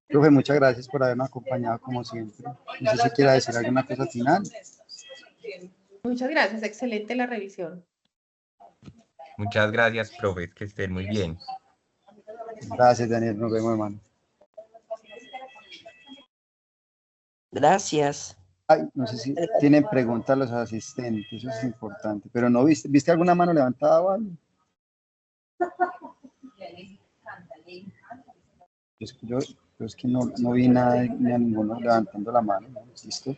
Profe, muchas gracias por haberme acompañado como siempre. No sé si quiera decir alguna cosa final. Muchas gracias, excelente la revisión. Muchas gracias, profe, que estén muy bien. Gracias, Daniel, nos vemos, hermano. Gracias. Ay, no sé si tienen preguntas los asistentes, eso es importante, pero no viste alguna mano levantada o algo? Yo es que no vi nada, ni a ninguno levantando la mano, ¿no? ¿Listo?